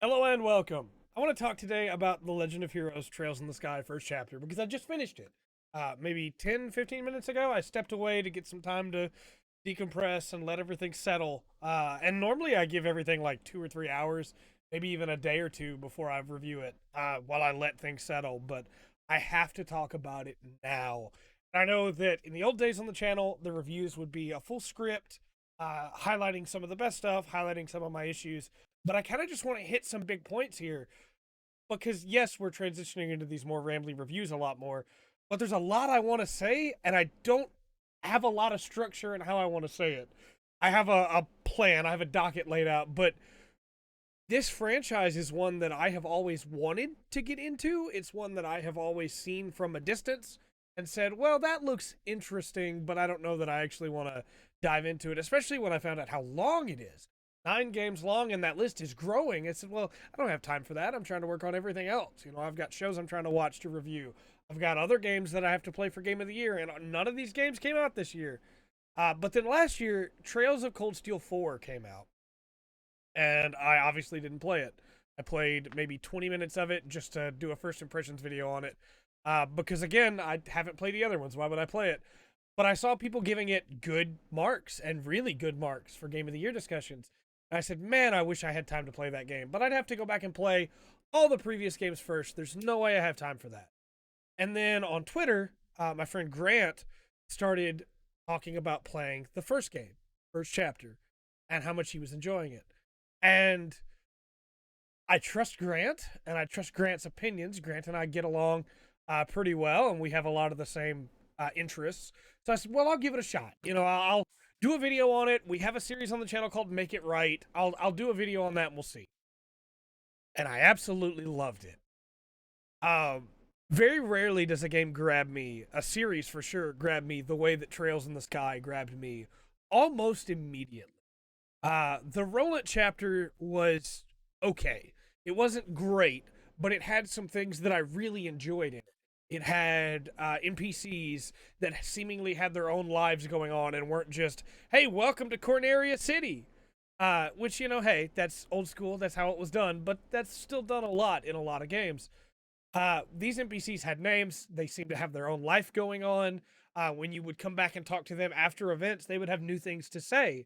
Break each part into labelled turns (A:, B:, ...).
A: Hello and welcome. I want to talk today about The Legend of Heroes Trails in the Sky first chapter because I just finished it. Maybe 10, 15 minutes ago, I stepped away to get some time to decompress and let everything settle. And normally I give everything like 2 or 3 hours, maybe even a day or two before I review it while I let things settle. But I have to talk about it now. I know that in the old days on the channel, the reviews would be a full script, highlighting some of the best stuff, highlighting some of my issues, but I kind of just want to hit some big points here because, yes, we're transitioning into these more rambly reviews a lot more, but there's a lot I want to say, and I don't have a lot of structure in how I want to say it. I have a plan, I have a docket laid out, but this franchise is one that I have always wanted to get into. It's one that I have always seen from a distance and said, well, that looks interesting, but I don't know that I actually want to dive into it, especially when I found out how long it is. 9 games long, and that list is growing. I said, well, I don't have time for that. I'm trying to work on everything else. I've got shows I'm trying to watch to review. I've got other games that I have to play for Game of the Year, and none of these games came out this year. But then last year, Trails of Cold Steel 4 came out, and I obviously didn't play it. I played maybe 20 minutes of it just to do a first impressions video on it. Because again, I haven't played the other ones. Why would I play it? But I saw people giving it good marks and really good marks for Game of the Year discussions. And I said, man, I wish I had time to play that game. But I'd have to go back and play all the previous games first. There's no way I have time for that. And then on Twitter, my friend Grant started talking about playing the first game, first chapter, and how much he was enjoying it. And I trust Grant, and I trust Grant's opinions. Grant and I get along pretty well, and we have a lot of the same interests. So I said, well, I'll give it a shot. I'll do a video on it. We have a series on the channel called Make It Right. I'll do a video on that, and we'll see. And I absolutely loved it. Very rarely does a game grab me, a series for sure, grab me the way that Trails in the Sky grabbed me almost immediately. The Roland chapter was okay. It wasn't great, but it had some things that I really enjoyed in it. It had NPCs that seemingly had their own lives going on and weren't just, hey, welcome to Corneria City. Which, hey, that's old school. That's how it was done, but that's still done a lot in a lot of games. These NPCs had names. They seemed to have their own life going on. When you would come back and talk to them after events, they would have new things to say,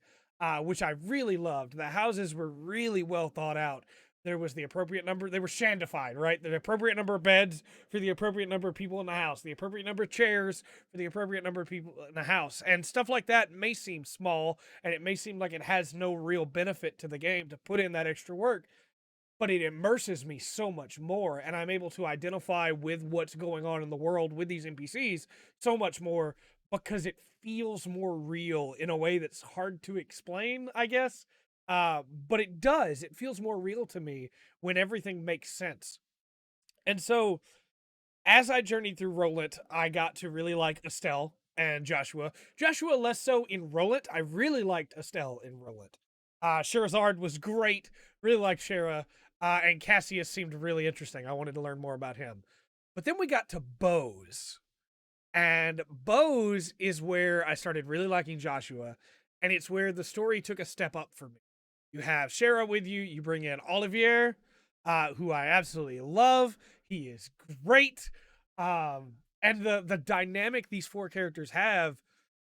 A: which I really loved. The houses were really well thought out. There was the appropriate number. They were shandified, right? The appropriate number of beds for the appropriate number of people in the house, the appropriate number of chairs for the appropriate number of people in the house. And stuff like that may seem small, and it may seem like it has no real benefit to the game to put in that extra work, but it immerses me so much more, and I'm able to identify with what's going on in the world with these NPCs so much more because it feels more real in a way that's hard to explain, I guess. But it does. It feels more real to me when everything makes sense. And so, as I journeyed through Roland, I got to really like Estelle and Joshua. Joshua less so in Roland. I really liked Estelle in Roland. Sherazard was great. Really liked Shara. And Cassius seemed really interesting. I wanted to learn more about him. But then we got to Bose. And Bose is where I started really liking Joshua. And it's where the story took a step up for me. You have Shara with you. You bring in Olivier, who I absolutely love. He is great. And the dynamic these four characters have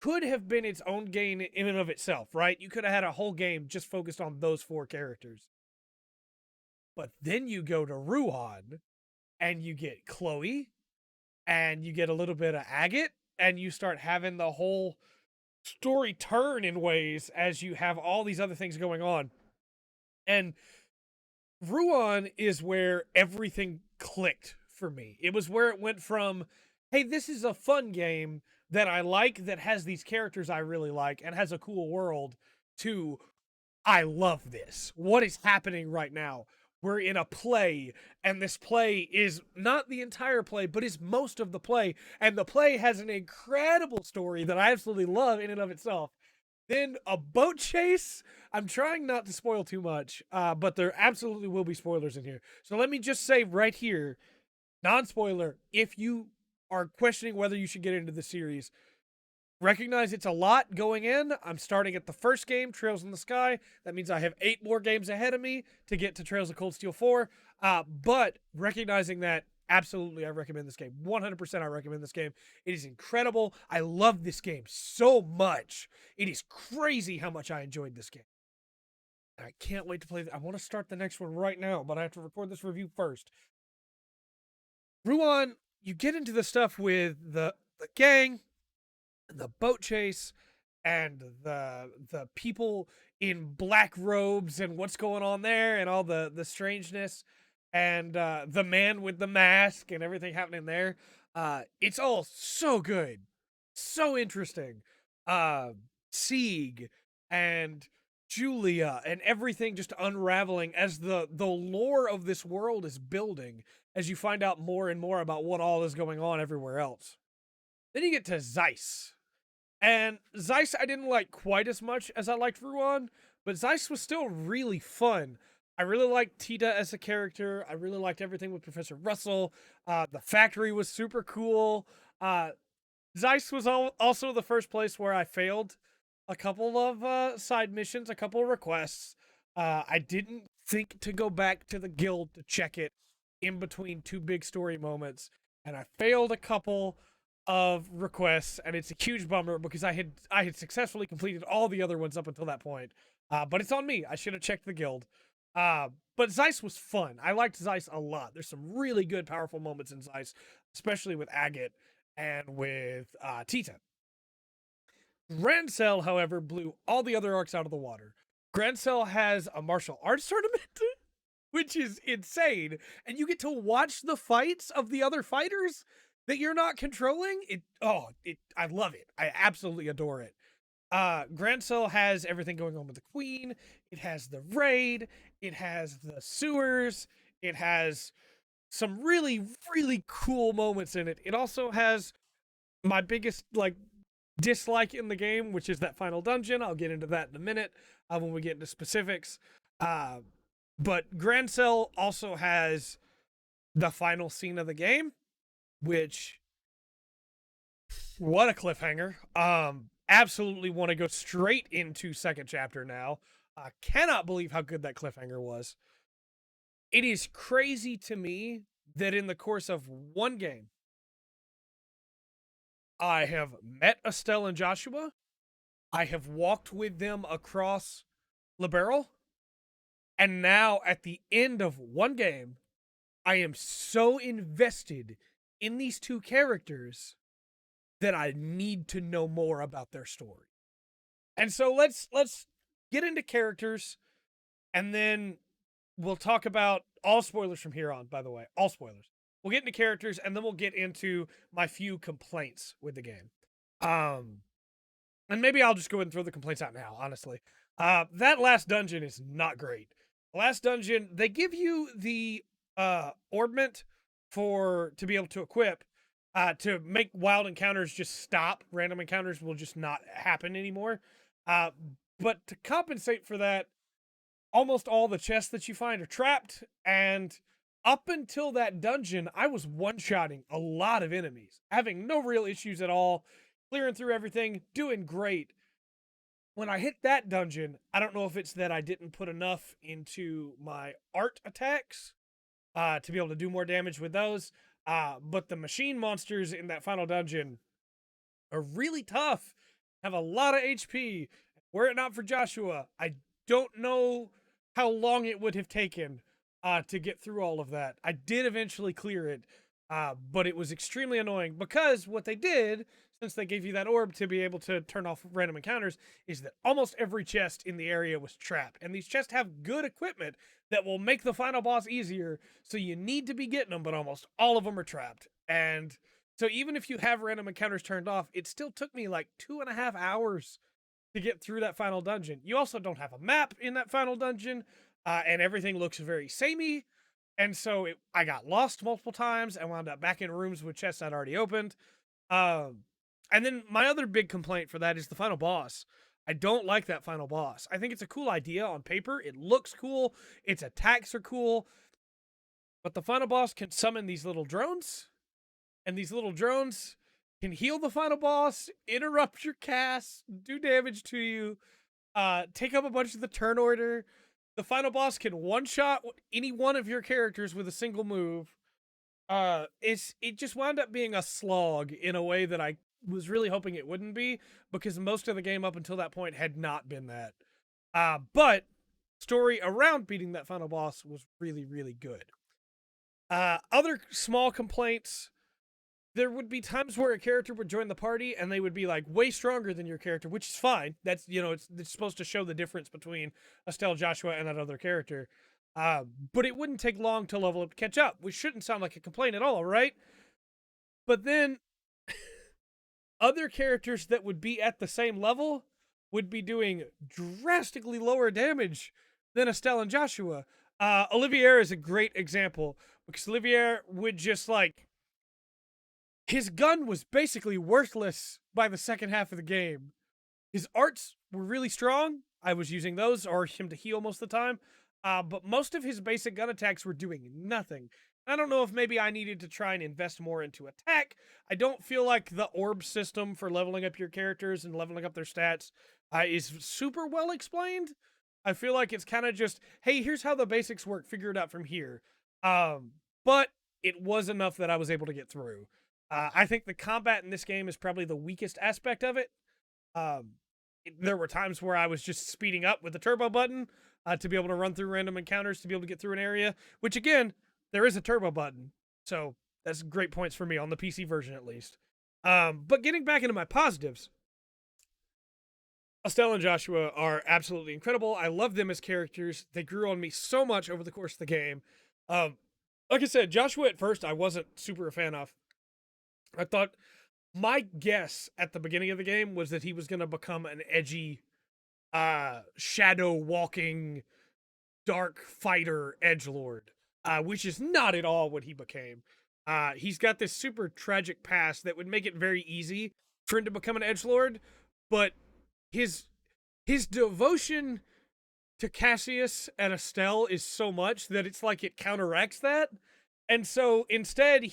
A: could have been its own game in and of itself, right? You could have had a whole game just focused on those four characters. But then you go to Ruan and you get Chloe and you get a little bit of Agate and you start having the whole story turn in ways as you have all these other things going on. And Ruan is where everything clicked for me. It was where it went from, hey, this is a fun game that I like, that has these characters I really like and has a cool world, to I love this. What is happening right now? We're in a play, and this play is not the entire play, but is most of the play. And the play has an incredible story that I absolutely love in and of itself. Then a boat chase. I'm trying not to spoil too much, but there absolutely will be spoilers in here. So let me just say right here, non-spoiler, if you are questioning whether you should get into the series, Recognize it's a lot going in. I'm starting at the first game, Trails in the Sky. That means I have 8 more games ahead of me to get to Trails of Cold Steel 4. But recognizing that, absolutely, I recommend this game. 100% I recommend this game. It is incredible. I love this game so much. It is crazy how much I enjoyed this game. I can't wait to play. I want to start the next one right now, but I have to record this review first. Ruan, you get into the stuff with the gang, the boat chase, and the people in black robes and what's going on there and all the strangeness and the man with the mask and everything happening there. It's all so good, so interesting. Sieg and Julia and everything just unraveling as the lore of this world is building as you find out more and more about what all is going on everywhere else. Then you get to Zeiss. And Zeiss I didn't like quite as much as I liked Ruan, but Zeiss was still really fun. I really liked Tita as a character. I really liked everything with Professor Russell. The factory was super cool. Zeiss was also the first place where I failed a couple of side missions, a couple of requests. I didn't think to go back to the guild to check it in between 2 big story moments, and I failed a couple of requests, and it's a huge bummer because I had successfully completed all the other ones up until that point. But it's on me. I should have checked the guild. But Zeiss was fun. I liked Zeiss a lot. There's some really good, powerful moments in Zeiss, especially with Agate and with Tita. Grand Cell, however, blew all the other arcs out of the water. Grand Cell has a martial arts tournament, which is insane, and you get to watch the fights of the other fighters that you're not controlling. I love it. I absolutely adore it. Grand Cell has everything going on with the Queen. It has the raid. It has the sewers. It has some really, really cool moments in it. It also has my biggest dislike in the game, which is that final dungeon. I'll get into that in a minute when we get into specifics. But Grand Cell also has the final scene of the game, which, what a cliffhanger. Absolutely want to go straight into second chapter now. I cannot believe how good that cliffhanger was. It is crazy to me that in the course of one game, I have met Estelle and Joshua. I have walked with them across Liberal. And now at the end of one game, I am so invested in these 2 characters that I need to know more about their story. And so let's get into characters, and then we'll talk about all spoilers from here on, by the way. All spoilers. We'll get into characters, and then we'll get into my few complaints with the game. And maybe I'll just go ahead and throw the complaints out now, honestly. That last dungeon is not great. The last dungeon, they give you the orbment to be able to equip, to make wild encounters just stop. Random encounters will just not happen anymore. But to compensate for that, almost all the chests that you find are trapped. And up until that dungeon, I was one-shotting a lot of enemies, having no real issues at all, clearing through everything, doing great. When I hit that dungeon, I don't know if it's that I didn't put enough into my art attacks to be able to do more damage with those. But the machine monsters in that final dungeon are really tough, have a lot of HP. Were it not for Joshua, I don't know how long it would have taken to get through all of that. I did eventually clear it, but it was extremely annoying because what they did, since they gave you that orb to be able to turn off random encounters, is that almost every chest in the area was trapped. And these chests have good equipment that will make the final boss easier, so you need to be getting them, but almost all of them are trapped. And so even if you have random encounters turned off, it still took me like 2.5 hours to get through that final dungeon. You also don't have a map in that final dungeon, and everything looks very samey. And so I got lost multiple times and wound up back in rooms with chests I'd already opened. And then my other big complaint for that is the final boss. I don't like that final boss. I think it's a cool idea on paper. It looks cool. Its attacks are cool. But the final boss can summon these little drones. And these little drones can heal the final boss, interrupt your cast, do damage to you, take up a bunch of the turn order. The final boss can one-shot any one of your characters with a single move. It just wound up being a slog in a way that I was really hoping it wouldn't be, because most of the game up until that point had not been that. But story around beating that final boss was really, really good. Other small complaints, there would be times where a character would join the party and they would be like way stronger than your character, which is fine. That's, it's supposed to show the difference between Estelle, Joshua, and that other character. But it wouldn't take long to level up to catch up, which shouldn't sound like a complaint at all, right? But then other characters that would be at the same level would be doing drastically lower damage than Estelle and Joshua. Olivier is a great example, because Olivier would just like, his gun was basically worthless by the second half of the game. His arts were really strong. I was using those or him to heal most of the time. But most of his basic gun attacks were doing nothing. I don't know if maybe I needed to try and invest more into attack. I don't feel like the orb system for leveling up your characters and leveling up their stats is super well explained. I feel like it's kind of just, hey, here's how the basics work, figure it out from here. But it was enough that I was able to get through. I think the combat in this game is probably the weakest aspect of it. There were times where I was just speeding up with the turbo button to be able to run through random encounters, to be able to get through an area, which again, there is a turbo button. So that's great points for me on the PC version, at least. But getting back into my positives, Estelle and Joshua are absolutely incredible. I love them as characters. They grew on me so much over the course of the game. Like I said, Joshua at first I wasn't super a fan of. I thought, my guess at the beginning of the game was that he was going to become an edgy, shadow walking, dark fighter edgelord, which is not at all what he became. He's got this super tragic past that would make it very easy for him to become an edgelord, but his devotion to Cassius and Estelle is so much that it's like it counteracts that. And so instead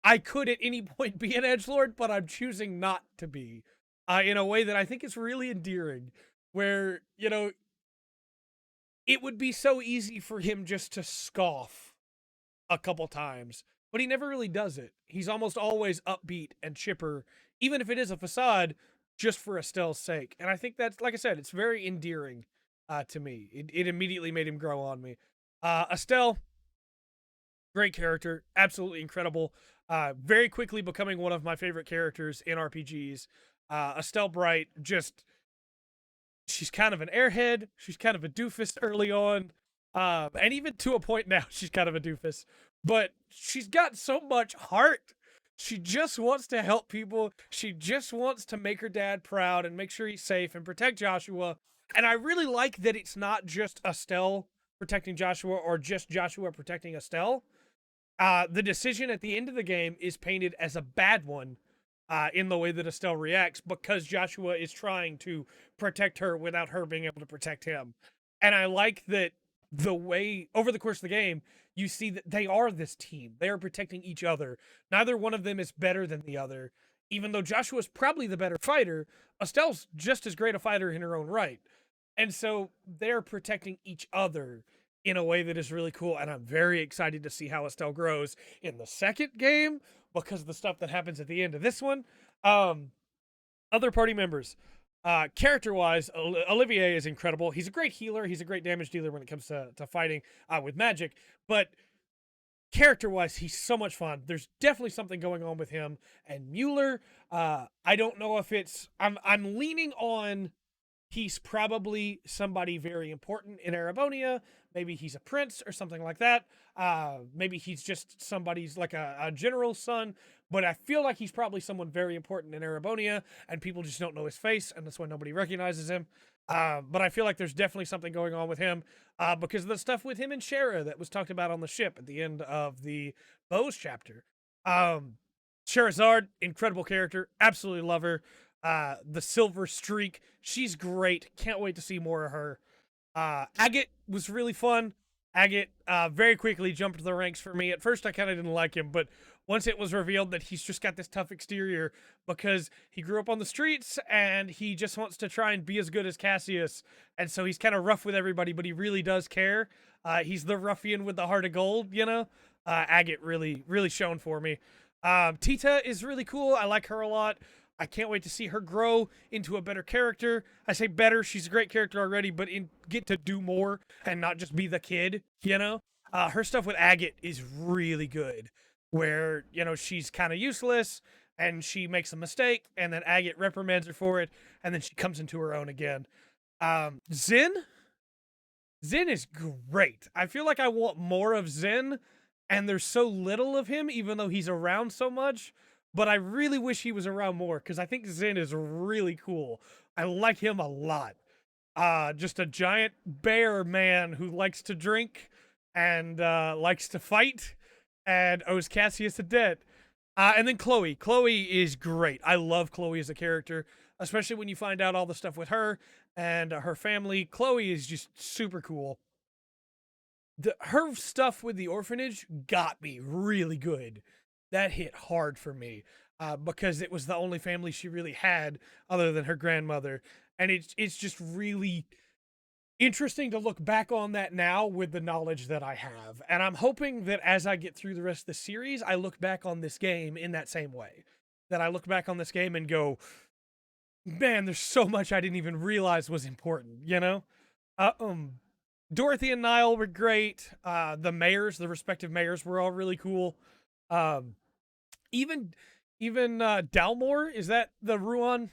A: I could at any point be an edgelord, but I'm choosing not to be, in a way that I think is really endearing, where, it would be so easy for him just to scoff a couple times, but he never really does it. He's almost always upbeat and chipper, even if it is a facade, just for Estelle's sake. And I think that's, like I said, it's very endearing to me. It immediately made him grow on me. Estelle, great character, absolutely incredible. Very quickly becoming one of my favorite characters in RPGs. Estelle Bright, she's kind of an airhead. She's kind of a doofus early on. And even to a point now, she's kind of a doofus. But she's got so much heart. She just wants to help people. She just wants to make her dad proud and make sure he's safe and protect Joshua. And I really like that it's not just Estelle protecting Joshua or just Joshua protecting Estelle. The decision at the end of the game is painted as a bad one in the way that Estelle reacts, because Joshua is trying to protect her without her being able to protect him. And I like that the way, over the course of the game, you see that they are this team. They are protecting each other. Neither one of them is better than the other. Even though Joshua's probably the better fighter, Estelle's just as great a fighter in her own right. And so they're protecting each other in a way that is really cool, and I'm very excited to see how Estelle grows in the second game, because of the stuff that happens at the end of this one. Other party members. Character-wise, Olivier is incredible. He's a great healer. He's a great damage dealer when it comes to fighting with magic. But character-wise, he's so much fun. There's definitely something going on with him. And Mueller, I don't know if it's... I'm leaning on... He's probably somebody very important in Erebonia. Maybe he's a prince or something like that. Maybe he's just somebody's like a general's son. But I feel like he's probably someone very important in Erebonia, and people just don't know his face, and that's why nobody recognizes him. But I feel like there's definitely something going on with him because of the stuff with him and Shara that was talked about on the ship at the end of the Bows chapter. Sherazard, incredible character. Absolutely love her. The Silver Streak, she's great. Can't wait to see more of her. Agate was really fun. Agate very quickly jumped to the ranks for me. At first, I kind of didn't like him, but once it was revealed that he's just got this tough exterior because he grew up on the streets and he just wants to try and be as good as Cassius, and so he's kind of rough with everybody, but he really does care. He's the ruffian with the heart of gold, you know. Agate really shone for me. Tita is really cool. I like her a lot. I can't wait to see her grow into a better character. I say better, she's a great character already, but get to do more and not just be the kid, you know? Her stuff with Agate is really good, where, you know, she's kind of useless and she makes a mistake, and then Agate reprimands her for it, and then she comes into her own again. Zinn? Zinn is great. I feel like I want more of Zinn, and there's so little of him, even though he's around so much. But I really wish he was around more, because I think Zinn is really cool. I like him a lot. Just a giant bear man who likes to drink and likes to fight and owes Cassius a debt. And then Chloe. Chloe is great. I love Chloe as a character, especially when you find out all the stuff with her and her family. Chloe is just super cool. Her stuff with the orphanage got me really good. That hit hard for me because it was the only family she really had other than her grandmother. And it's just really interesting to look back on that now with the knowledge that I have. And I'm hoping that as I get through the rest of the series, I look back on this game in that same way. That I look back on this game and go, man, there's so much I didn't even realize was important, you know? Dorothy and Niall were great. The mayors, the respective mayors, were all really cool. Even Dalmor, is that the Ruan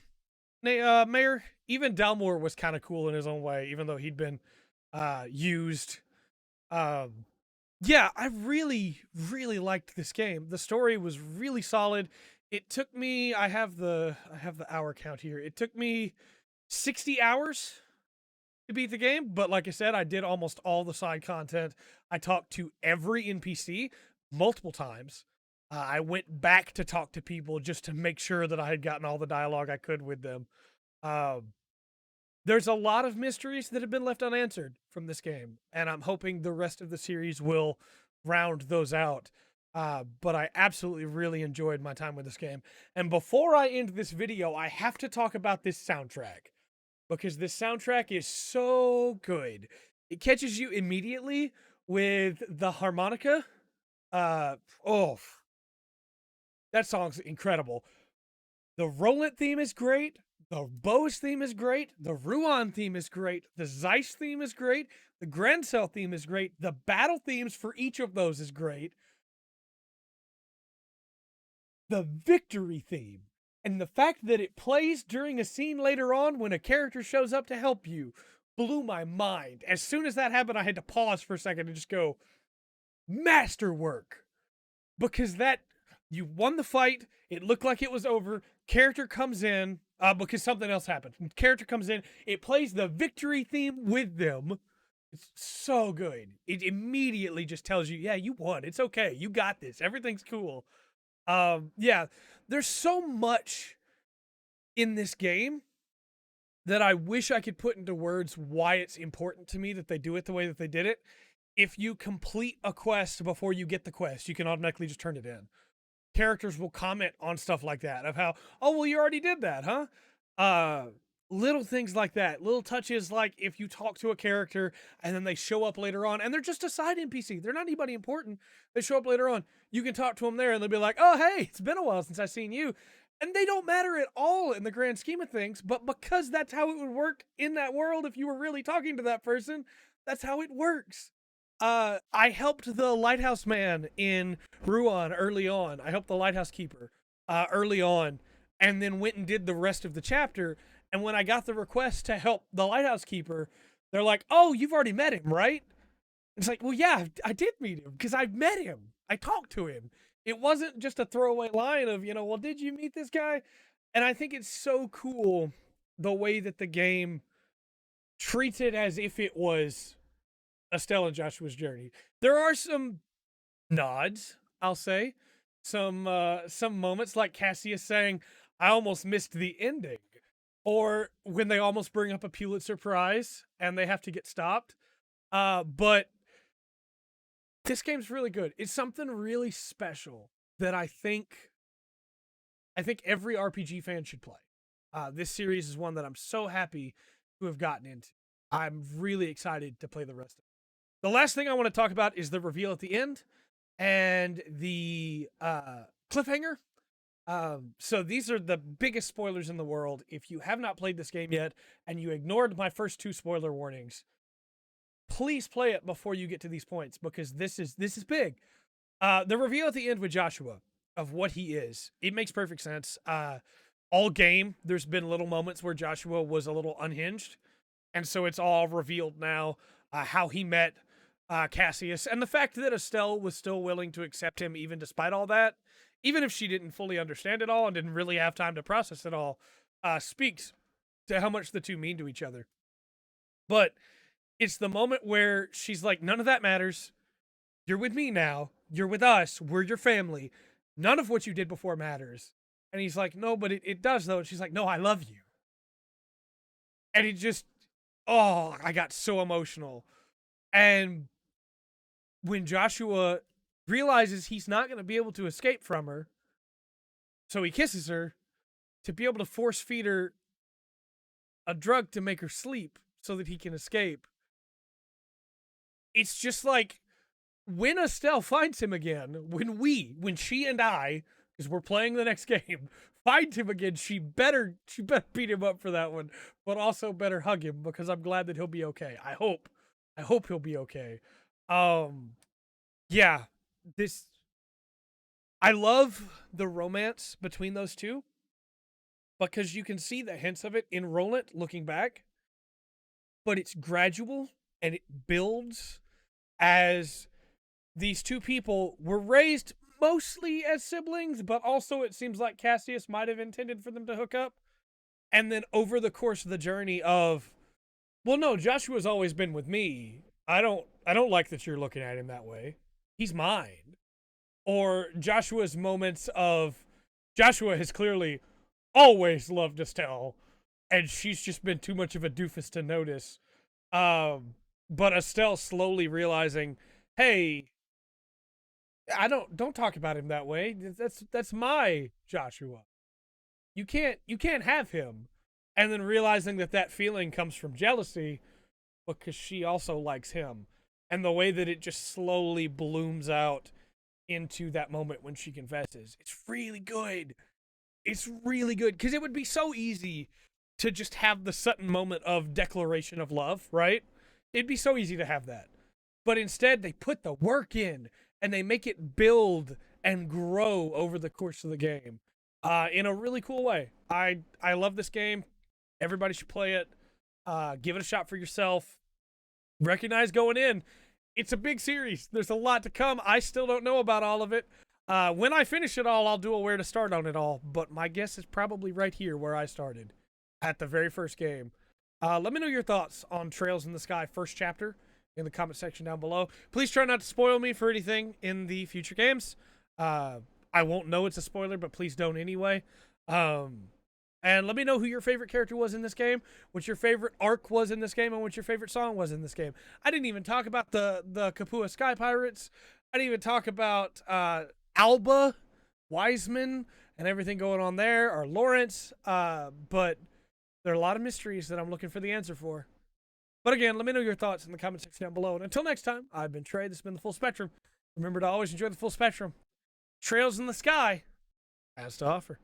A: mayor? Even Dalmor was kind of cool in his own way, even though he'd been used. Yeah, I really liked this game. The story was really solid. It took me, I have the hour count here. It took me 60 hours to beat the game, but like I said, I did almost all the side content. I talked to every NPC multiple times. I went back to talk to people just to make sure that I had gotten all the dialogue I could with them. There's a lot of mysteries that have been left unanswered from this game, and I'm hoping the rest of the series will round those out. But I absolutely really enjoyed my time with this game. And before I end this video, I have to talk about this soundtrack, because this soundtrack is so good. It catches you immediately with the harmonica. Oh, that song's incredible. The Roland theme is great. The Bose theme is great. The Ruan theme is great. The Zeiss theme is great. The Grancel theme is great. The battle themes for each of those is great. The victory theme and the fact that it plays during a scene later on when a character shows up to help you blew my mind. As soon as that happened, I had to pause for a second and just go, masterwork. Because that, you won the fight, it looked like it was over, character comes in, because something else happened. Character comes in, it plays the victory theme with them. It's so good. It immediately just tells you, yeah, you won. It's okay. You got this. Everything's cool. Yeah, there's so much in this game that I wish I could put into words why it's important to me that they do it the way that they did it. If you complete a quest before you get the quest, you can automatically just turn it in. Characters will comment on stuff like that of how, oh, well, you already did that, huh? Little things like that, little touches, like if you talk to a character and then they show up later on and they're just a side NPC, they're not anybody important, they show up later on, you can talk to them there and they'll be like, oh, hey, it's been a while since I've seen you. And they don't matter at all in the grand scheme of things, but because that's how it would work in that world, if you were really talking to that person, that's how it works. I helped the lighthouse man in Ruan early on. I helped the lighthouse keeper early on, and then went and did the rest of the chapter. And when I got the request to help the lighthouse keeper, they're like, oh, you've already met him, right? It's like, well, yeah, I did meet him because I've met him. I talked to him. It wasn't just a throwaway line of, well, did you meet this guy? And I think it's so cool the way that the game treats it as if it was Estelle and Joshua's journey. There are some nods, I'll say. Some moments like Cassius saying, I almost missed the ending. Or when they almost bring up a Pulitzer Prize and they have to get stopped. But this game's really good. It's something really special that I think every RPG fan should play. This series is one that I'm so happy to have gotten into. I'm really excited to play the rest of it. The last thing I want to talk about is the reveal at the end and the cliffhanger. So these are the biggest spoilers in the world. If you have not played this game yet and you ignored my first 2 spoiler warnings, please play it before you get to these points, because this is big. The reveal at the end with Joshua of what he is, it makes perfect sense. All game, there's been little moments where Joshua was a little unhinged, and so it's all revealed now. How he met Cassius, and the fact that Estelle was still willing to accept him even despite all that, even if she didn't fully understand it all and didn't really have time to process it all, speaks to how much the two mean to each other. But it's the moment where she's like, none of that matters. You're with me now. You're with us. We're your family. None of what you did before matters. And he's like, no, but it does, though. And she's like, no, I love you. And it just, oh, I got so emotional. And when Joshua realizes he's not going to be able to escape from her, so he kisses her to be able to force feed her a drug to make her sleep so that he can escape. It's just like, when Estelle finds him again, when she and I, because we're playing the next game, find him again, she better beat him up for that one, but also better hug him, because I'm glad that he'll be okay. I hope he'll be okay. Yeah, I love the romance between those two, because you can see the hints of it in Roland looking back, but it's gradual and it builds as these two people were raised mostly as siblings, but also it seems like Cassius might have intended for them to hook up. And then over the course of the journey of, well, no, Joshua's always been with me. I don't like that you're looking at him that way. He's mine. Or Joshua's moments of, Joshua has clearly always loved Estelle, and she's just been too much of a doofus to notice. But Estelle slowly realizing, hey, don't talk about him that way. That's my Joshua. You can't have him. And then realizing that feeling comes from jealousy, because she also likes him. And the way that it just slowly blooms out into that moment when she confesses. It's really good. It's really good, because it would be so easy to just have the sudden moment of declaration of love, right? It'd be so easy to have that. But instead, they put the work in, and they make it build and grow over the course of the game in a really cool way. I love this game. Everybody should play it. Give it a shot for yourself. Recognize going in, it's a big series. There's a lot to come. I still don't know about all of it. When I finish it all, I'll do a where to start on it all. But my guess is probably right here where I started, at the very first game. Let me know your thoughts on Trails in the Sky first chapter in the comment section down below. Please try not to spoil me for anything in the future games. I won't know it's a spoiler, but please don't anyway. And let me know who your favorite character was in this game, what your favorite arc was in this game, and what your favorite song was in this game. I didn't even talk about the Kapua Sky Pirates. I didn't even talk about Alba, Wiseman, and everything going on there, or Lawrence. But there are a lot of mysteries that I'm looking for the answer for. But again, let me know your thoughts in the comment section down below. And until next time, I've been Trey. This has been The Full Spectrum. Remember to always enjoy the full spectrum. Trails in the Sky has to offer.